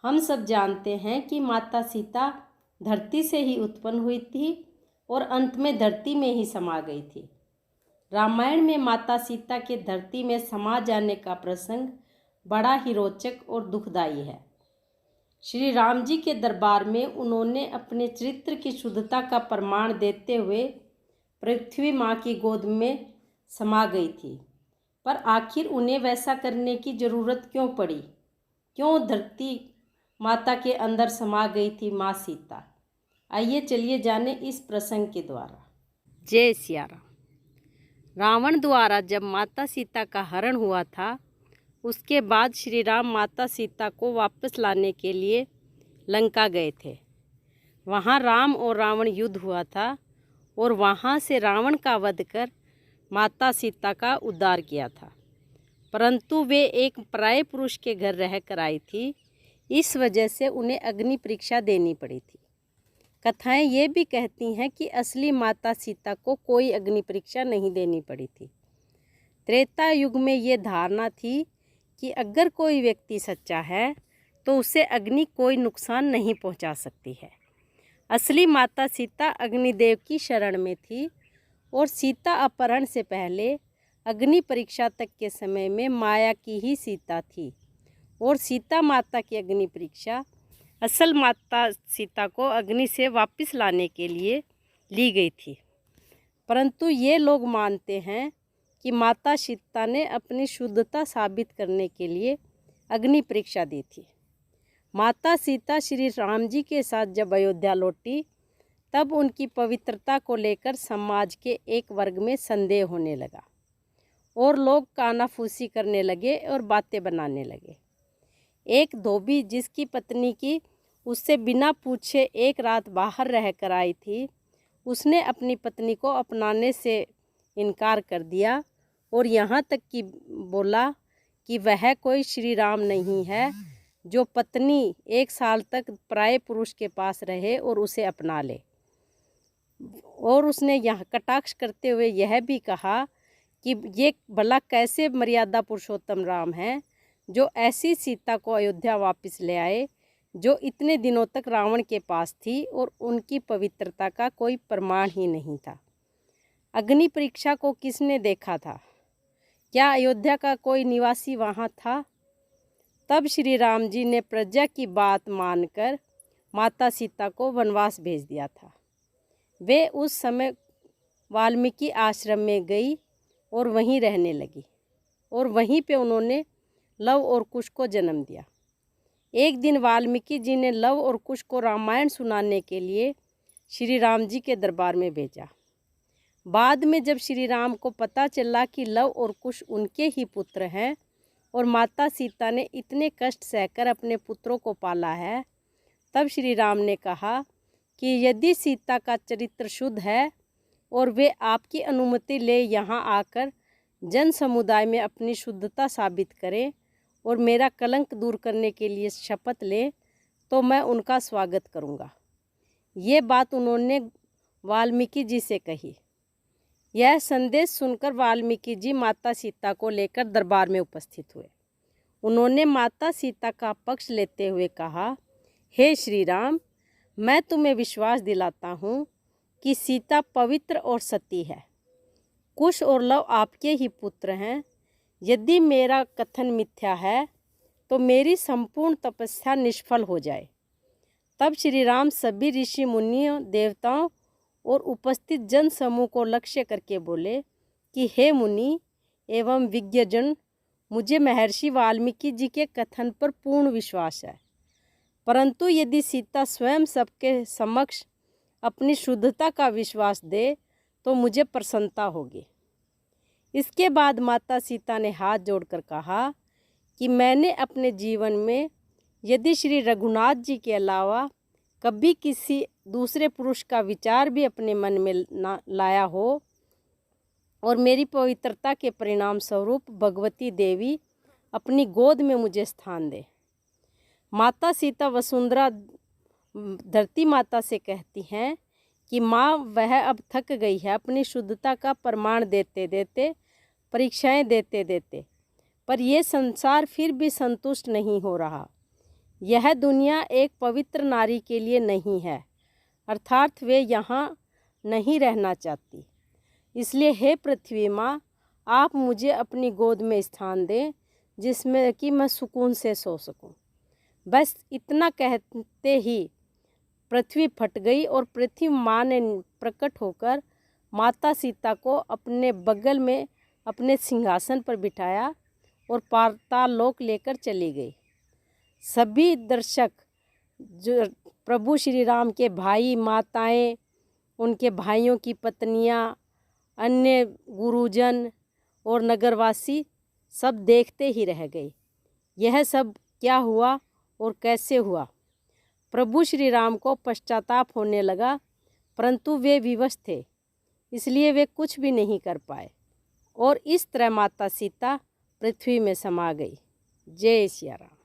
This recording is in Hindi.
हम सब जानते हैं कि माता सीता धरती से ही उत्पन्न हुई थी और अंत में धरती में ही समा गई थी। रामायण में माता सीता के धरती में समा जाने का प्रसंग बड़ा ही रोचक और दुखदाई है। श्री राम जी के दरबार में उन्होंने अपने चरित्र की शुद्धता का प्रमाण देते हुए पृथ्वी माँ की गोद में समा गई थी, पर आखिर उन्हें वैसा करने की जरूरत क्यों पड़ी? क्यों धरती माता के अंदर समा गई थी माँ सीता? आइए चलिए जाने इस प्रसंग के द्वारा। जय सिया राम। रावण द्वारा जब माता सीता का हरण हुआ था, उसके बाद श्री राम माता सीता को वापस लाने के लिए लंका गए थे। वहाँ राम और रावण युद्ध हुआ था और वहाँ से रावण का वध कर माता सीता का उद्धार किया था, परंतु वे एक पराये पुरुष के घर रहकर आई थी, इस वजह से उन्हें अग्नि परीक्षा देनी पड़ी थी। कथाएं ये भी कहती हैं कि असली माता सीता को कोई अग्नि परीक्षा नहीं देनी पड़ी थी। त्रेता युग में ये धारणा थी कि अगर कोई व्यक्ति सच्चा है तो उसे अग्नि कोई नुकसान नहीं पहुंचा सकती है। असली माता सीता अग्निदेव की शरण में थी और सीता अपहरण से पहले अग्नि परीक्षा तक के समय में माया की ही सीता थी और सीता माता की अग्नि परीक्षा असल माता सीता को अग्नि से वापस लाने के लिए ली गई थी। परंतु ये लोग मानते हैं कि माता सीता ने अपनी शुद्धता साबित करने के लिए अग्नि परीक्षा दी थी। माता सीता श्री राम जी के साथ जब अयोध्या लौटी, तब उनकी पवित्रता को लेकर समाज के एक वर्ग में संदेह होने लगा और लोग कानाफूसी करने लगे और बातें बनाने लगे। एक धोबी जिसकी पत्नी की उससे बिना पूछे एक रात बाहर रह कर आई थी, उसने अपनी पत्नी को अपनाने से इनकार कर दिया और यहाँ तक कि बोला कि वह कोई श्री राम नहीं है जो पत्नी 1 साल तक पराये पुरुष के पास रहे और उसे अपना ले। और उसने यह कटाक्ष करते हुए यह भी कहा कि ये भला कैसे मर्यादा पुरुषोत्तम राम हैं जो ऐसी सीता को अयोध्या वापस ले आए जो इतने दिनों तक रावण के पास थी और उनकी पवित्रता का कोई प्रमाण ही नहीं था। अग्नि परीक्षा को किसने देखा था? क्या अयोध्या का कोई निवासी वहाँ था? तब श्री राम जी ने प्रजा की बात मानकर माता सीता को वनवास भेज दिया था। वे उस समय वाल्मीकि आश्रम में गई और वहीं रहने लगी और वहीं पे उन्होंने लव और कुश को जन्म दिया। एक दिन वाल्मीकि जी ने लव और कुश को रामायण सुनाने के लिए श्री राम जी के दरबार में भेजा। बाद में जब श्री राम को पता चला कि लव और कुश उनके ही पुत्र हैं और माता सीता ने इतने कष्ट सहकर अपने पुत्रों को पाला है, तब श्री राम ने कहा कि यदि सीता का चरित्र शुद्ध है और वे आपकी अनुमति ले यहाँ आकर जन समुदाय में अपनी शुद्धता साबित करें और मेरा कलंक दूर करने के लिए शपथ लें, तो मैं उनका स्वागत करूँगा। ये बात उन्होंने वाल्मीकि जी से कही। यह संदेश सुनकर वाल्मीकि जी माता सीता को लेकर दरबार में उपस्थित हुए। उन्होंने माता सीता का पक्ष लेते हुए कहा, हे श्री राम, मैं तुम्हें विश्वास दिलाता हूँ कि सीता पवित्र और सती है। कुश और लव आपके ही पुत्र हैं। यदि मेरा कथन मिथ्या है तो मेरी संपूर्ण तपस्या निष्फल हो जाए। तब श्री राम सभी ऋषि मुनियों, देवताओं और उपस्थित जन समूह को लक्ष्य करके बोले कि हे मुनि एवं विज्ञजन, मुझे महर्षि वाल्मीकि जी के कथन पर पूर्ण विश्वास है, परंतु यदि सीता स्वयं सबके समक्ष अपनी शुद्धता का विश्वास दे तो मुझे प्रसन्नता होगी। इसके बाद माता सीता ने हाथ जोड़कर कहा कि मैंने अपने जीवन में यदि श्री रघुनाथ जी के अलावा कभी किसी दूसरे पुरुष का विचार भी अपने मन में ना लाया हो और मेरी पवित्रता के परिणाम स्वरूप भगवती देवी अपनी गोद में मुझे स्थान दे। माता सीता वसुंधरा धरती माता से कहती हैं कि माँ वह अब थक गई है अपनी शुद्धता का प्रमाण देते देते, परीक्षाएं देते देते, पर यह संसार फिर भी संतुष्ट नहीं हो रहा। यह दुनिया एक पवित्र नारी के लिए नहीं है, अर्थात वे यहाँ नहीं रहना चाहती। इसलिए हे पृथ्वी माँ, आप मुझे अपनी गोद में स्थान दें जिसमें कि मैं सुकून से सो सकूं। बस इतना कहते ही पृथ्वी फट गई और पृथ्वी माँ ने प्रकट होकर माता सीता को अपने बगल में अपने सिंहासन पर बिठाया और पाताल लोक लेकर चली गई। सभी दर्शक जो प्रभु श्री राम के भाई, माताएं, उनके भाइयों की पत्नियां, अन्य गुरुजन और नगरवासी सब देखते ही रह गए। यह सब क्या हुआ और कैसे हुआ? प्रभु श्री राम को पश्चाताप होने लगा, परंतु वे विवश थे, इसलिए वे कुछ भी नहीं कर पाए और इस तरह माता सीता पृथ्वी में समा गई। जय सिया राम।